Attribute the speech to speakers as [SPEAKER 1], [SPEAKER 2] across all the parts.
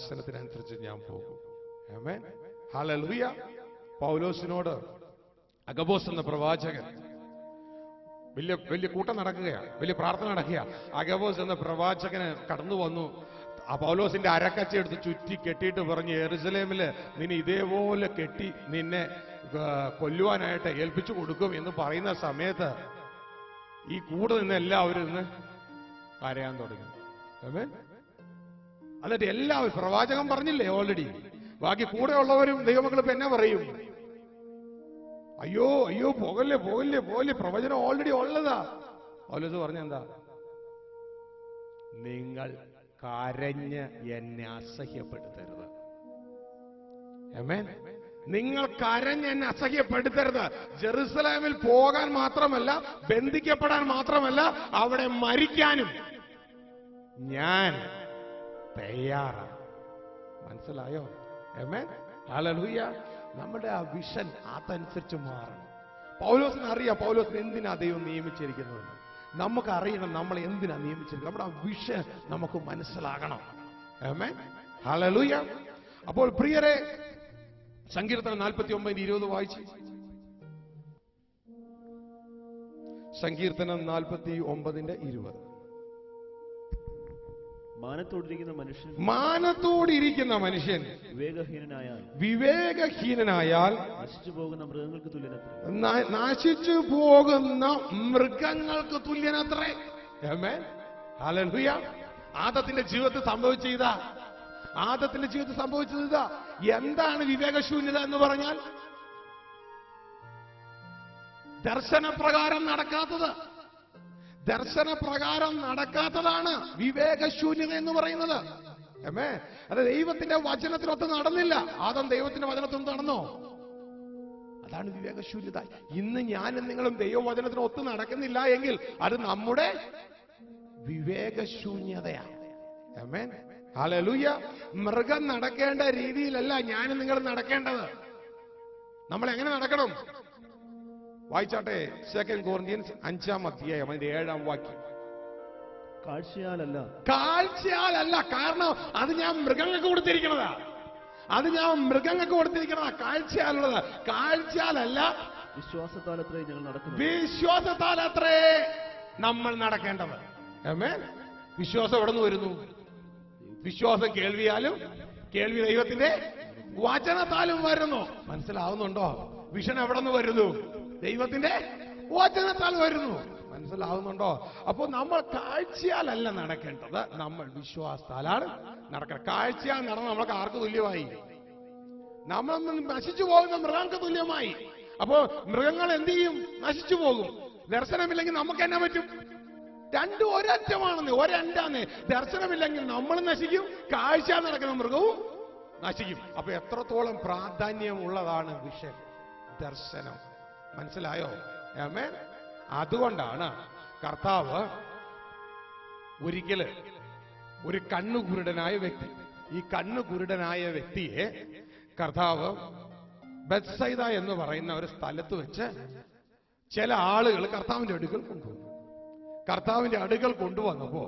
[SPEAKER 1] ദർശനത്തിനനുസരിച്ച് ഞാൻ പോകും. ആമേൻ. Hallelujah. പൗലോസിനോട് Agabus എന്ന പ്രവാചകൻ വലിയ കൂട്ടം നടക്കുകയാണ്, വലിയ പ്രാർത്ഥന നടക്കുക. അഗബോസ് എന്ന പ്രവാചകന് കടന്നു വന്നു. ആ പൗലോസിന്റെ അരക്കച്ച എടുത്ത് ചുറ്റി കെട്ടിയിട്ട് പറഞ്ഞു, യെരുശലേമില് നിന്നെ ഇതേപോലെ കെട്ടി നിന്നെ കൊല്ലുവാനായിട്ട് ഏൽപ്പിച്ചു കൊടുക്കും എന്ന് പറയുന്ന സമയത്ത് ഈ കൂടെ നിന്ന് എല്ലാവരും ഇന്ന് കരയാൻ തുടങ്ങി. എന്നിട്ട് എല്ലാവരും, പ്രവാചകൻ പറഞ്ഞില്ലേ ഓൾറെഡി, ബാക്കി കൂടെ ഉള്ളവരും ദൈവമക്കൾ ഇപ്പൊ എന്നാ പറയും? അയ്യോ അയ്യോ പോകല്ലേ പോകല്ലേ പോകല്ലേ, പ്രവചനം ഓൾറെഡി ഉള്ളതാ. പൗലോസ് പറഞ്ഞെന്താ? നിങ്ങൾ കരഞ്ഞ് എന്നെ അസഹ്യപ്പെടുത്തരുത്. ആമേൻ. നിങ്ങൾ കരഞ്ഞ് എന്നെ അസഹ്യപ്പെടുത്തരുത്. ജെറുസലേമിൽ പോകാൻ മാത്രമല്ല, ബന്ധിക്കപ്പെടാൻ മാത്രമല്ല, അവിടെ മരിക്കാനും ഞാൻ തയ്യാറാണ്. മനസ്സിലായോ? ആമേൻ. ഹല്ലേലൂയ. നമ്മുടെ ആ വിഷൻ അതനുസരിച്ച് മാറണം. പൗലോസിന് അറിയാം പൗലോസിന് എന്തിനാ ദൈവം നിയമിച്ചിരിക്കുന്നത്. നമുക്കറിയണം നമ്മൾ എന്തിനാ നിയമിച്ചിരിക്കുന്നത്. നമ്മുടെ ആ വിഷൻ നമുക്ക് മനസ്സിലാകണം. ആമേൻ. ഹല്ലേലൂയ. അപ്പോൾ പ്രിയരെ, സങ്കീർത്തനം 49:20 വായിച്ചു. സങ്കീർത്തനം 49:20. മാനത്തോടിരിക്കുന്ന മനുഷ്യൻ വിവേകഹീനനായാൽ നശിച്ചു പോകുന്ന മൃഗങ്ങൾക്ക് തുല്യനത്രേ. ആമേൻ. ഹല്ലേലൂയ. ആദത്തിന്റെ ജീവിതത്തിൽ സംഭവിച്ചത് എന്താണ് വിവേകശൂന്യത എന്ന് പറഞ്ഞാൽ? ദർശനപ്രകാരം നടക്കാത്തതാണ് വിവേകശൂന്യത എന്ന് പറയുന്നത്. അത് ദൈവത്തിന്റെ വചനത്തിനൊത്ത് നടന്നില്ല. ആദം ദൈവത്തിന്റെ വചനത്തിനൊത്ത് നടന്നോ? അതാണ് വിവേകശൂന്യത. ഇന്ന് ഞാനും നിങ്ങളും ദൈവവചനത്തിനൊത്ത് നടക്കുന്നില്ല എങ്കിൽ അത് നമ്മുടെ വിവേകശൂന്യതയാണ്. ആമേൻ. ഹല്ലേലൂയ. മൃഗം നടക്കേണ്ട രീതിയിലല്ല ഞാനും നിങ്ങളും നടക്കേണ്ടത്. നമ്മൾ എങ്ങനെ നടക്കണം? വായിച്ചാട്ടെ, 2 Corinthians 5-ാം അതിന്റെ 7-ാം വാക്യം. കാഴ്ചയാലല്ല. കാരണം അത് ഞാൻ മൃഗങ്ങൾക്ക് കൊടുത്തിരിക്കുന്നതാ. കാഴ്ചയാലുള്ളത്. കാഴ്ചയാലല്ല, വിശ്വാസത്താലത്രേ നമ്മൾ നടക്കേണ്ടത്. ആമേൻ. വിശ്വാസം എവിടെ നിന്ന് വരുന്നു? വിശ്വാസം കേൾവിയാലും, കേൾവി ദൈവത്തിന്റെ വചനത്താലും വരുന്നു. മനസ്സിലാവുന്നുണ്ടോ? വിഷൻ എവിടെ നിന്ന് വരുന്നു? ദൈവത്തിന്റെ വചനത്താൽ വരുന്നു. മനസ്സിലാവുന്നുണ്ടോ? അപ്പോൾ നമ്മൾ കാഴ്ചയാലല്ല നടക്കേണ്ടത്, നമ്മൾ വിശ്വാസത്താലാണ് നടക്കേണ്ടത്. കാഴ്ചയാൽ നടന്ന് നമ്മൾക്ക് ആർക്ക് തുല്യമായി? നമ്മൾ നശിച്ചു പോകുന്ന മൃഗങ്ങൾക്ക് തുല്യമായി. അപ്പോ മൃഗങ്ങൾ എന്ത് ചെയ്യും? നശിച്ചു പോകും. ദർശനമില്ലെങ്കിൽ നമുക്ക് എന്നാ പറ്റും? രണ്ടും ഒരറ്റാണ്. ദർശനമില്ലെങ്കിൽ നമ്മൾ നശിക്കും, കാഴ്ച നടക്കുന്ന മൃഗവും നശിക്കും. അപ്പൊ എത്രത്തോളം പ്രാധാന്യമുള്ളതാണ് വിഷൻ, ദർശനം. മനസ്സിലായോ? ആമേൻ. അതുകൊണ്ടാണ് കർത്താവ് ഒരിക്കല് ഒരു കണ്ണുകുരുടനായ വ്യക്തിയെ കർത്താവ് ബെത്സൈദ എന്ന് പറയുന്ന ഒരു സ്ഥലത്ത് വെച്ച് ചില ആളുകൾ കർത്താവിന്റെ അടുക്കൽ കൊണ്ടുവന്നപ്പോ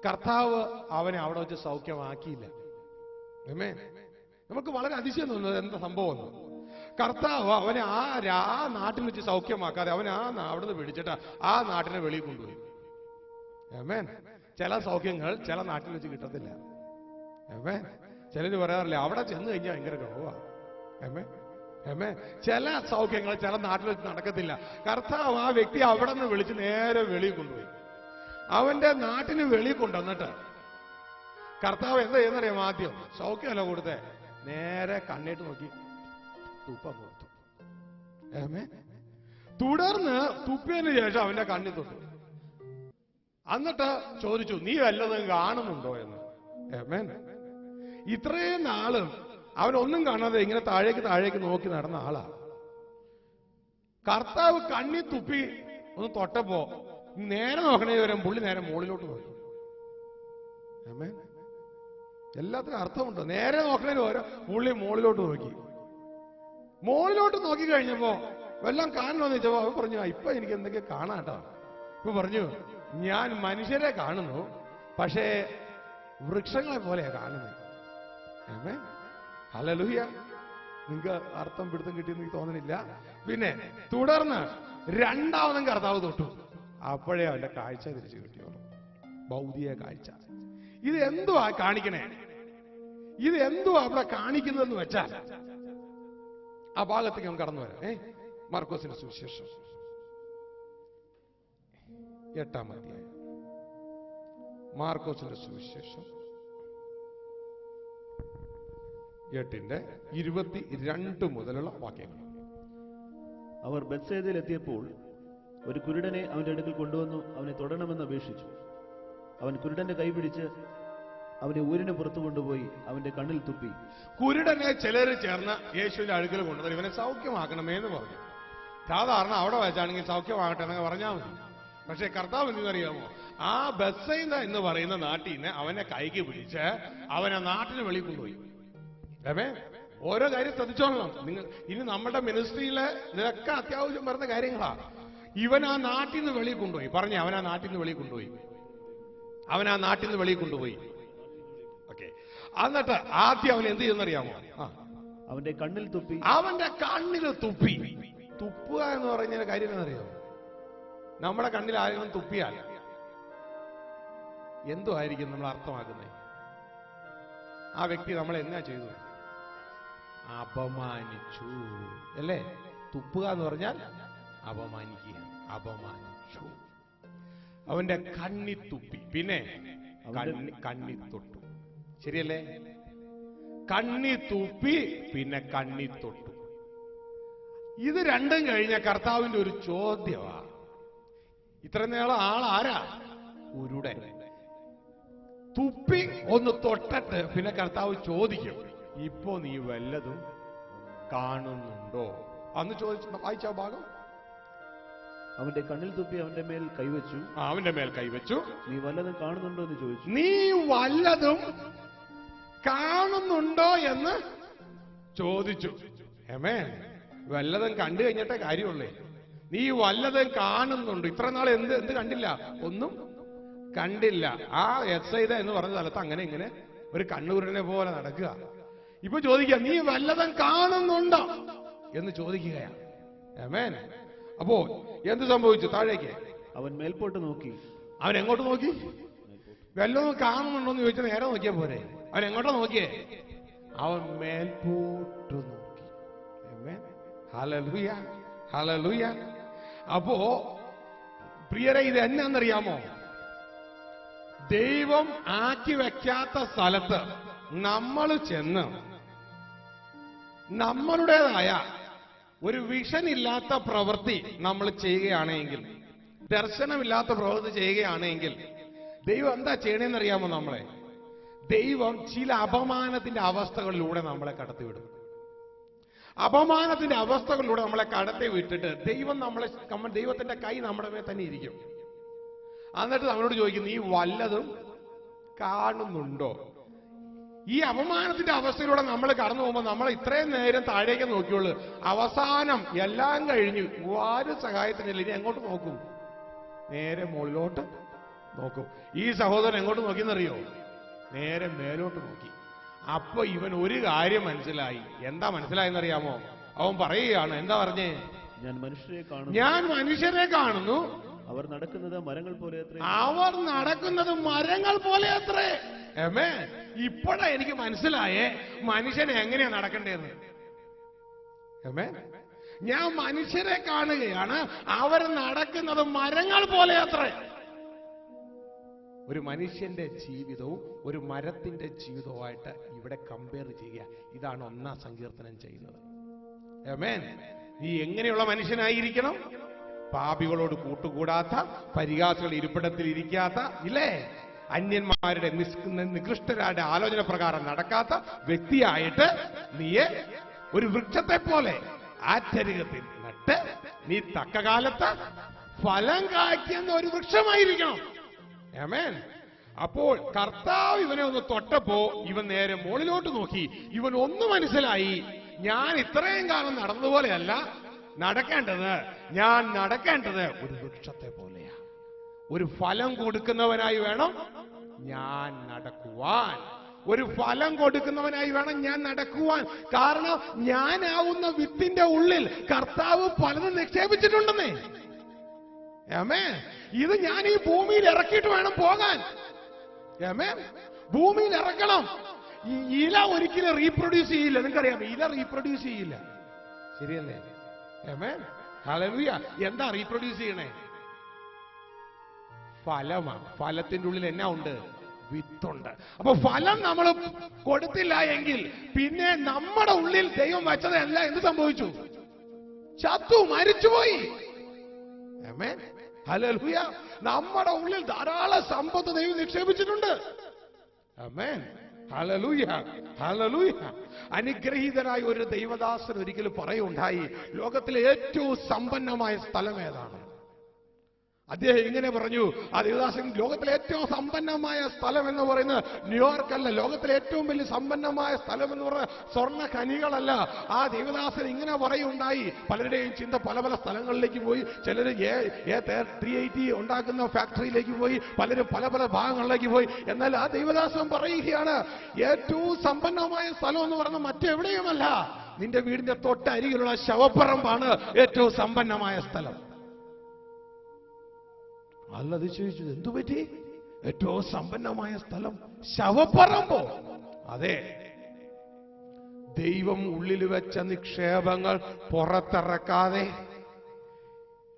[SPEAKER 1] കർത്താവ് അവനെ അവിടെ വെച്ച് സൗഖ്യമാക്കിയില്ല. ആമേൻ. നമുക്ക് വളരെ അതിശയം തോന്നുന്നത് എന്താ സംഭവം? കർത്താവ് അവനെ ആ നാട്ടിൽ വെച്ച് സൗഖ്യമാക്കാതെ അവനെ അവിടെ നിന്ന് പിടിച്ചിട്ട് ആ നാട്ടിനെ വെളിയിൽ കൊണ്ടുപോയി. ആമേൻ. ചില സൗഖ്യങ്ങൾ ചില നാട്ടിൽ വെച്ച് കിട്ടത്തില്ല. ആമേൻ. ചിലര് പറയാറില്ല അവിടെ ചെന്ന് കഴിഞ്ഞാൽ ഭയങ്കര രോഗമാണ്. ആമേൻ. ആമേൻ. ചില സൗഖ്യങ്ങൾ ചില നാട്ടിൽ വെച്ച് നടക്കത്തില്ല. കർത്താവ് ആ വ്യക്തി അവിടെ നിന്ന് വിളിച്ച് നേരെ വെളിയിൽ കൊണ്ടുപോയി. അവന്റെ നാട്ടിന് വെളിയിൽ കൊണ്ടുവന്നിട്ട് കർത്താവ് എന്താ ചെയ്യുന്നറിയാം? ആദ്യം സൗഖ്യമല്ല കൊടുത്തേ, നേരെ കണ്ണിട്ട് നോക്കി തുപ്പാൻ കൊടുത്തു. ആമേൻ. തുടർന്ന് തുപ്പിയതിന് ശേഷം അവന്റെ കണ്ണിൽ തൊട്ടു. എന്നിട്ട് ചോദിച്ചു, നീ വല്ലതും കാണുന്നുണ്ടോ എന്ന്. ആമേൻ. ഇത്രയും നാളും അവനൊന്നും കാണാതെ ഇങ്ങനെ താഴേക്ക് നോക്കി നടന്ന ആളാ. കർത്താവ് കണ്ണി തുപ്പി ഒന്ന് തൊട്ടപ്പോ നേരെ നോക്കണേ വരും പുള്ളി നേരെ മുകളിലോട്ട് നോക്കി. ആമേൻ. എല്ലാത്തിനും അർത്ഥമുണ്ട്. നേരെ നോക്കണേന് വരെ പുള്ളി മുകളിലോട്ട് നോക്കി കഴിഞ്ഞപ്പോ വല്ലതും കാണണമെന്ന് വെച്ചപ്പോ അവൻ പറഞ്ഞു, ഇപ്പൊ എനിക്ക് എന്തൊക്കെ കാണാട്ടോ. ഇപ്പൊ പറഞ്ഞു, ഞാൻ മനുഷ്യരെ കാണുന്നു, പക്ഷേ വൃക്ഷങ്ങളെ പോലെയാ കാണുന്നത്. ഹല്ലേലൂയ. നിങ്ങൾക്ക് അർത്ഥം പിടുത്തം കിട്ടിയെന്ന് എനിക്ക് തോന്നുന്നില്ല. പിന്നെ തുടർന്ന് രണ്ടാമതും കർത്താവ് തൊട്ടു. അപ്പോഴേ അവന്റെ കാഴ്ച തിരിച്ചു കിട്ടിയോളൂ, ഭൗതിക കാഴ്ച. ഇത് എന്തുവാ കാണിക്കണേ? ഇത് എന്തുവാ അവിടെ കാണിക്കുന്നതെന്ന് വെച്ചാൽ ആ ഭാഗത്തേക്ക് നമുക്ക് കടന്നു വരാം. മാർക്കോസിന്റെ സുവിശേഷം 8-ാം അധ്യായം. മാർക്കോസിന്റെ സുവിശേഷം 8:22 മുതലുള്ള വാക്യങ്ങൾ.
[SPEAKER 2] അവർ ബത്സേദയിൽ എത്തിയപ്പോൾ ഒരു കുരുടനെ അവന്റെ അടുക്കൽ കൊണ്ടുവന്നു അവനെ തൊടണമെന്ന് അപേക്ഷിച്ചു. അവൻ കുരുടന്റെ കൈ പിടിച്ച് അവനെ ഊരിന് പുറത്തു കൊണ്ടുപോയി അവന്റെ കണ്ണിൽ തുപ്പി.
[SPEAKER 1] കുരുടനെ ചിലർ ചേർന്ന് യേശുവിന്റെ അടുക്കൽ കൊണ്ടുവന്ന് ഇവനെ സൗഖ്യമാക്കണമേ എന്ന് പറഞ്ഞു. സാധാരണ അവിടെ വെച്ചാണെങ്കിൽ സൗഖ്യമാകട്ടെ എന്നൊക്കെ പറഞ്ഞാൽ മതി. പക്ഷെ കർത്താവ് എന്തെന്നറിയാമോ? ആ ബത്സയിദ എന്ന് പറയുന്ന നാട്ടിൽ നിന്ന് അവനെ കൈക്ക് പിടിച്ച് അവനെ നാട്ടിന് വെളിയിൽ കൊണ്ടുപോയി. ഓരോ കാര്യം ശ്രദ്ധിച്ചോളണം നിങ്ങൾ. ഇനി നമ്മുടെ മിനിസ്ട്രിയില് നിനക്ക് അത്യാവശ്യം വരുന്ന കാര്യങ്ങളാ. ഇവൻ ആ നാട്ടിൽ നിന്ന് വെളിയിൽ കൊണ്ടുപോയി. പറഞ്ഞേ, അവൻ ആ നാട്ടിൽ നിന്ന് വെളിയിൽ കൊണ്ടുപോയി. അവൻ ആ നാട്ടിൽ നിന്ന് വെളിയിൽ കൊണ്ടുപോയി. ഓക്കെ. എന്നിട്ട് ആദ്യം അവൻ എന്ത് ചെയ്യുന്നറിയാമോ?
[SPEAKER 2] അവന്റെ കണ്ണിൽ തുപ്പി.
[SPEAKER 1] അവന്റെ കണ്ണിൽ തുപ്പി. തുപ്പുക എന്ന് പറഞ്ഞ കാര്യം എന്നറിയാമോ? നമ്മുടെ കണ്ണിൽ ആരെങ്കിലും തുപ്പിയാൽ എന്തുമായിരിക്കും നമ്മൾ അർത്ഥമാക്കുന്നത്? ആ വ്യക്തി നമ്മളെ എന്നാ ചെയ്തു? അപമാനിച്ചു, അല്ലേ? തുപ്പുക എന്ന് പറഞ്ഞാൽ അപമാനിക്കുക. അപമാനിച്ചു. അവന്റെ കണ്ണി തുപ്പി. പിന്നെ കണ്ണി തൊട്ടു. ശരിയല്ലേ? കണ്ണി തുപ്പി, പിന്നെ കണ്ണി തൊട്ടു. ഇത് രണ്ടും കഴിഞ്ഞ കർത്താവിന്റെ ഒരു ചോദ്യമാ. ഇത്ര നേരം ആളാരാ? കുരുടൻ. തുപ്പി ഒന്ന് തൊട്ടിട്ട് പിന്നെ കർത്താവ് ചോദിക്കും, ഇപ്പോ നീ വല്ലതും കാണുന്നുണ്ടോ? അന്ന് ചോദിച്ചു. വായിച്ച ഭാഗം.
[SPEAKER 2] അവന്റെ കണ്ണിൽ തുപ്പി അവന്റെ മേൽ കൈവച്ചു.
[SPEAKER 1] അവന്റെ മേൽ കൈവച്ചു.
[SPEAKER 2] നീ വല്ലതും കാണുന്നുണ്ടോ എന്ന് ചോദിച്ചു.
[SPEAKER 1] നീ വല്ലതും കാണുന്നുണ്ടോ എന്ന് ചോദിച്ചു. വല്ലതും കണ്ടു കഴിഞ്ഞിട്ടേ കാര്യമുള്ളേ. നീ വല്ലതും കാണുന്നുണ്ടോ? ഇത്ര നാൾ എന്ത് കണ്ടില്ല? ഒന്നും കണ്ടില്ല. ആ ബത്സയിദ എന്ന് പറഞ്ഞ സ്ഥലത്ത് അങ്ങനെ ഇങ്ങനെ ഒരു കണ്ണൂരിനെ പോലെ നടക്കുക. ഇപ്പൊ ചോദിക്കുക, നീ വല്ലതും കാണുന്നുണ്ടോ എന്ന് ചോദിക്കുകയാണ്. ആമേൻ. അപ്പോ എന്ത് സംഭവിച്ചു? താഴേക്ക്
[SPEAKER 2] അവൻ മേൽപോട്ട് നോക്കി.
[SPEAKER 1] അവൻ എങ്ങോട്ട് നോക്കി? വല്ലതും കാണുന്നുണ്ടോ എന്ന് ചോദിച്ചാൽ നേരെ നോക്കിയാ പോരെ? അവൻ എങ്ങോട്ടാ നോക്കിയേ? അവൻ മേൽപോട്ട് നോക്കി. Hallelujah, hallelujah. അപ്പോ പ്രിയരെ, ഇത് എന്നാന്നറിയാമോ? ദൈവം ആക്കി വെക്കാത്ത സ്ഥലത്ത് നമ്മൾ ചെന്ന് നമ്മളുടേതായ ഒരു വിഷൻ ഇല്ലാത്ത പ്രവൃത്തി നമ്മൾ ചെയ്യുകയാണെങ്കിൽ, ദർശനമില്ലാത്ത പ്രവൃത്തി ചെയ്യുകയാണെങ്കിൽ ദൈവം എന്താ ചെയ്യണേന്നറിയാമോ? നമ്മളെ ദൈവം ചില അപമാനത്തിന്റെ അവസ്ഥകളിലൂടെ നമ്മളെ കടത്തിവിടും. അപമാനത്തിന്റെ അവസ്ഥകളിലൂടെ നമ്മളെ കടത്തി വിട്ടിട്ട് ദൈവത്തിന്റെ കൈ നമ്മുടെ മേൽ തന്നെ ഇരിക്കും. എന്നിട്ട് നമ്മളോട് ചോദിക്കും, നീ വല്ലതും കാണുന്നുണ്ടോ? ഈ അപമാനത്തിന്റെ അവസ്ഥയിലൂടെ നമ്മൾ കടന്നു പോകുമ്പോൾ നമ്മൾ ഇത്രയും നേരം താഴേക്ക് നോക്കിയുള്ളൂ. അവസാനം എല്ലാം കഴിഞ്ഞു, ആരും സഹായത്തിനില്ല. ഇനി എങ്ങോട്ട് നോക്കും? നേരെ മുകളിലോട്ട് നോക്കും. ഈ സഹോദരൻ എങ്ങോട്ട് നോക്കിയെന്നറിയോ? നേരെ മേലോട്ട് നോക്കി. അപ്പൊ ഇവൻ ഒരു കാര്യം മനസ്സിലായി. എന്താ മനസ്സിലായെന്നറിയാമോ? അവൻ പറയുകയാണ്. എന്താ പറഞ്ഞേ? ഞാൻ മനുഷ്യരെ കാണുന്നു.
[SPEAKER 2] അവർ നടക്കുന്നത് മരങ്ങൾ പോലെ അത്രേ.
[SPEAKER 1] അവർ നടക്കുന്നത് മരങ്ങൾ പോലെ അത്രേ. ഇപ്പോഴാ എനിക്ക് മനസ്സിലായേ മനുഷ്യനെ എങ്ങനെയാ നടക്കണ്ടേന്ന്. ഞാൻ മനുഷ്യരെ കാണുകയാണ്, അവർ നടക്കുന്നത് മരങ്ങൾ പോലെ അത്രേ. ഒരു മനുഷ്യന്റെ ജീവിതവും ഒരു മരത്തിന്റെ ജീവിതവുമായിട്ട് ഇവിടെ കമ്പയർ ചെയ്യുക. ഇതാണ് 1-ാം സങ്കീർത്തനം ചെയ്യുന്നത്. നീ എങ്ങനെയുള്ള മനുഷ്യനായിരിക്കണം? പാപികളോട് കൂട്ടുകൂടാത്ത, പരിഹാസികളുടെ ഇരിപ്പിടത്തിൽ ഇരിക്കാത്ത, ഇല്ലേ, അന്യന്മാരുടെ നികൃഷ്ടരാരുടെ ആലോചന പ്രകാരം നടക്കാത്ത വ്യക്തിയായിട്ട് നീയെ ഒരു വൃക്ഷത്തെ പോലെ ആറ്റരികത്തിൽ നട്ട് നീ തക്ക കാലത്ത് ഫലം കായ്ക്കുന്ന ഒരു വൃക്ഷമായിരിക്കണം. ആമേൻ. അപ്പോൾ കർത്താവ് ഇവനെ ഒന്ന് തൊട്ടപ്പോ ഇവൻ നേരെ മുകളിലോട്ട് നോക്കി. ഇവൻ ഒന്ന് മനസ്സിലായി, ഞാൻ ഇത്രയും കാലം നടന്നതുപോലെയല്ല നടക്കേണ്ടത്. ഞാൻ നടക്കേണ്ടത് ഒരു വൃക്ഷത്തെ പോലെയാ. ഒരു ഫലം കൊടുക്കുന്നവനായി വേണം ഞാൻ നടക്കുവാൻ. ഒരു ഫലം കൊടുക്കുന്നവനായി വേണം ഞാൻ നടക്കുവാൻ. കാരണം ഞാനാവുന്ന വിത്തിന്റെ ഉള്ളിൽ കർത്താവ് പലതും നിക്ഷേപിച്ചിട്ടുണ്ടെന്നേ. ആമേൻ. ഇത് ഞാൻ ഈ ഭൂമിയിൽ ഇറക്കിയിട്ട് വേണം പോകാൻ. ആമേൻ. ഭൂമിയിൽ ഇറക്കണം. ഈ ഇല ഒരിക്കലും റീപ്രൊഡ്യൂസ് ചെയ്യില്ല. നിങ്ങൾക്കറിയാം, ഇല റീപ്രൊഡ്യൂസ് ചെയ്യില്ല. ശരിയല്ലേ? ആമേൻ. ഹല്ലേലൂയ. എന്താ റീപ്രൊഡ്യൂസ് ചെയ്യണേ? ഫലമാണ്. ഫലത്തിന്റെ ഉള്ളിൽ എന്നാ ഉണ്ട്? വിത്തുണ്ട്. അപ്പൊ ഫലം നമ്മൾ കൊടുത്തില്ല എങ്കിൽ പിന്നെ നമ്മുടെ ഉള്ളിൽ ദൈവം വെച്ചതല്ല എന്ത് സംഭവിച്ചു? ചത്തു, മരിച്ചുപോയി. ആമേൻ. ഹല്ലേലൂയ. നമ്മുടെ ഉള്ളിൽ ധാരാളം സമ്പത്ത് ദൈവം നിക്ഷേപിച്ചിട്ടുണ്ട്. ആമേൻ. ഹല്ലേലൂയ. ഹല്ലേലൂയ. അനുഗ്രഹീതനായ ഒരു ദൈവദാസൻ ഒരിക്കലും പറയുണ്ടായി, ലോകത്തിലെ ഏറ്റവും സമ്പന്നമായ സ്ഥലം ഏതാണ്? അദ്ദേഹം ഇങ്ങനെ പറഞ്ഞു, ആ ദേവദാസൻ, ലോകത്തിലെ ഏറ്റവും സമ്പന്നമായ സ്ഥലം എന്ന് പറയുന്നത് ന്യൂയോർക്ക് അല്ല, ലോകത്തിലെ ഏറ്റവും വലിയ സമ്പന്നമായ സ്ഥലം എന്ന് പറയുന്നത് സ്വർണ്ണ ഖനികളല്ല. ആ ദേവദാസൻ ഇങ്ങനെ പറയുണ്ടായി. പലരുടെയും ചിന്ത പല പല സ്ഥലങ്ങളിലേക്ക് പോയി. ചിലർ A380 ഉണ്ടാക്കുന്ന ഫാക്ടറിയിലേക്ക് പോയി, പലരും പല പല ഭാഗങ്ങളിലേക്ക് പോയി. എന്നാൽ ആ ദേവദാസൻ പറയുകയാണ്, ഏറ്റവും സമ്പന്നമായ സ്ഥലം എന്ന് പറയുന്നത് മറ്റെവിടെയുമല്ല, നിന്റെ വീടിന്റെ തൊട്ടരികിലുള്ള ശവപ്പറമ്പാണ് ഏറ്റവും സമ്പന്നമായ സ്ഥലം. അല്ലത് ചോദിച്ചു, എന്തുപറ്റി? ഏറ്റവും സമ്പന്നമായ സ്ഥലം ശവപ്പറമ്പോ? അതെ, ദൈവം ഉള്ളിൽ വെച്ച നിക്ഷേപങ്ങൾ പുറത്തിറക്കാതെ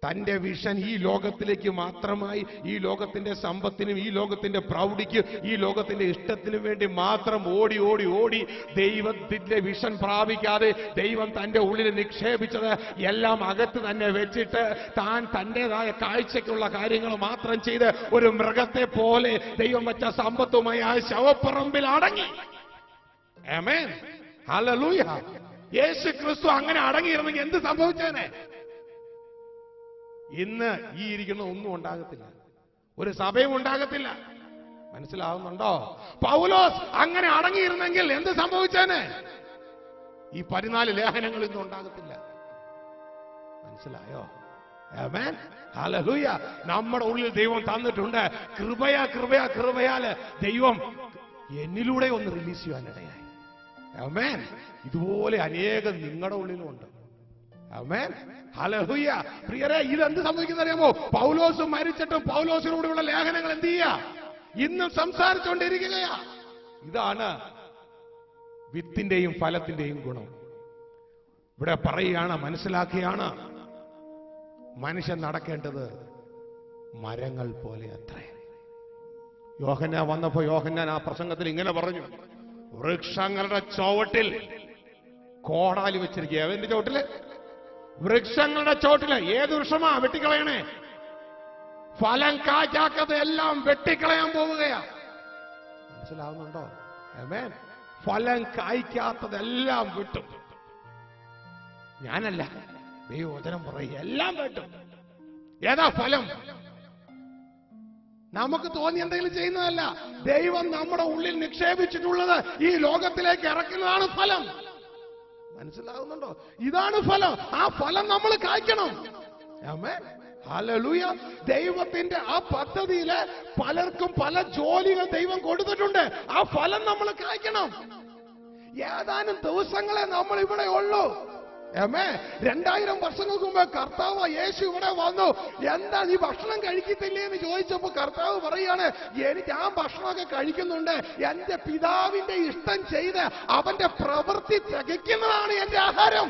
[SPEAKER 1] തന്റെ വിഷൻ ഈ ലോകത്തിലേക്ക് മാത്രമായി, ഈ ലോകത്തിന്റെ സമ്പത്തിനും ഈ ലോകത്തിന്റെ പ്രൗഢിക്കും ഈ ലോകത്തിന്റെ ഇഷ്ടത്തിനും വേണ്ടി മാത്രം ഓടി ഓടി ഓടി ദൈവത്തിന്റെ വിഷൻ പ്രാപിക്കാതെ ദൈവം തന്റെ ഉള്ളിൽ നിക്ഷേപിച്ചത് എല്ലാം അകത്ത് തന്നെ വെച്ചിട്ട് താൻ തന്റേതായ കാഴ്ചയ്ക്കുള്ള കാര്യങ്ങൾ മാത്രം ചെയ്ത് ഒരു മൃഗത്തെ പോലെ ദൈവം വെച്ച സമ്പത്തുമായി ആ ശവപ്പറമ്പിൽ അടങ്ങി. ആമേൻ. ഹല്ലേലൂയ. യേശു ക്രിസ്തു അങ്ങനെ അടങ്ങിയിരുന്നെങ്കിൽ എന്ത് സംഭവിച്ചേനെ? ഇന്ന് ഈ ഇരിക്കുന്ന ഒന്നും ഉണ്ടാകത്തില്ല, ഒരു സഭയും ഉണ്ടാകത്തില്ല. മനസ്സിലാവുന്നുണ്ടോ? പൗലോസ് അങ്ങനെ അടങ്ങിയിരുന്നെങ്കിൽ എന്ത് സംഭവിച്ചേനെ? ഈ 14 ലേഖനങ്ങൾ ഇന്നും ഉണ്ടാകത്തില്ല. മനസ്സിലായോ? ആമേൻ. ഹല്ലേലൂയ. നമ്മുടെ ഉള്ളിൽ ദൈവം തന്നിട്ടുണ്ട്. കൃപയാല് ദൈവം എന്നിലൂടെ ഒന്ന് റിലീസ് ചെയ്യാനിടയായി. ആമേൻ. ഇതുപോലെ അനേകം നിങ്ങളുടെ ഉള്ളിലുണ്ട്. ആമേൻ. ഹല്ലേലൂയ. പ്രിയരെ, ഇതെന്ത് സംഭവിക്കുന്ന അറിയാമോ? പൗലോസ് മരിച്ചിട്ടും പൗലോസിനോടുള്ള ലേഖനങ്ങൾ എന്ത് ചെയ്യാ? ഇന്നും സംസാരിച്ചുകൊണ്ടിരിക്കുകയാ. ഇതാണ് വിത്തിന്റെയും ഫലത്തിന്റെയും ഗുണം. ഇവിടെ പറയുകയാണ്, മനസ്സിലാക്കുകയാണ്, മനുഷ്യൻ നടക്കേണ്ടത് മരങ്ങൾ പോലെ അത്രേ. യോഹന്നാൻ വന്നപ്പോ യോഹന്നാൻ ആ പ്രസംഗത്തിൽ ഇങ്ങനെ പറഞ്ഞു, വൃക്ഷങ്ങളുടെ ചുവട്ടിൽ കോടാലി വെച്ചിരിക്കുക. അവന്റെ ചുവട്ടില്, വൃക്ഷങ്ങളുടെ ചോട്ടില്. ഏത് വൃക്ഷമാ വെട്ടിക്കളയണേ? ഫലം കായ്ക്കാത്തത് എല്ലാം വെട്ടിക്കളയാൻ പോവുകയാ. മനസ്സിലാവുന്നുണ്ടോ? ആമേൻ. ഫലം കായ്ക്കാത്തതെല്ലാം വെട്ടും. ഞാനല്ല, ദൈവവചനം പറയും, എല്ലാം വെട്ടും. ഏതാ ഫലം? നമുക്ക് തോന്നി എന്തെങ്കിലും ചെയ്യുന്നതല്ല. ദൈവം നമ്മുടെ ഉള്ളിൽ നിക്ഷേപിച്ചിട്ടുള്ളത് ഈ ലോകത്തിലേക്ക് ഇറക്കുന്നതാണ് ഫലം. മനസ്സിലാകുന്നുണ്ടോ? ഇതാണ് ഫലം. ആ ഫലം നമ്മൾ കായ്ക്കണം. ആമേൻ. ഹല്ലേലൂയ. ദൈവത്തിന്റെ ആ പദ്ധതിയില് പലർക്കും പല ജോലികൾ ദൈവം കൊടുത്തിട്ടുണ്ട്. ആ ഫലം നമ്മൾ കായ്ക്കണം. ഏതാനും ദിവസങ്ങളെ നമ്മൾ ഇവിടെ ഉള്ളൂ. ആമേൻ. 2000 വർഷങ്ങൾക്ക് മുമ്പ് കർത്താവ് യേശു ഇവിടെ വന്നു. എന്താ നീ ഭക്ഷണം കഴിക്കത്തില്ലേ എന്ന് ചോദിച്ചപ്പോ കർത്താവ് പറയാണ്, എനിക്ക് ആ ഭക്ഷണമൊക്കെ കഴിക്കുന്നുണ്ട്. എന്റെ പിതാവിന്റെ ഇഷ്ടം ചെയ്ത് അവന്റെ പ്രവൃത്തി തികയ്ക്കുന്നതാണ് എന്റെ ആഹാരം.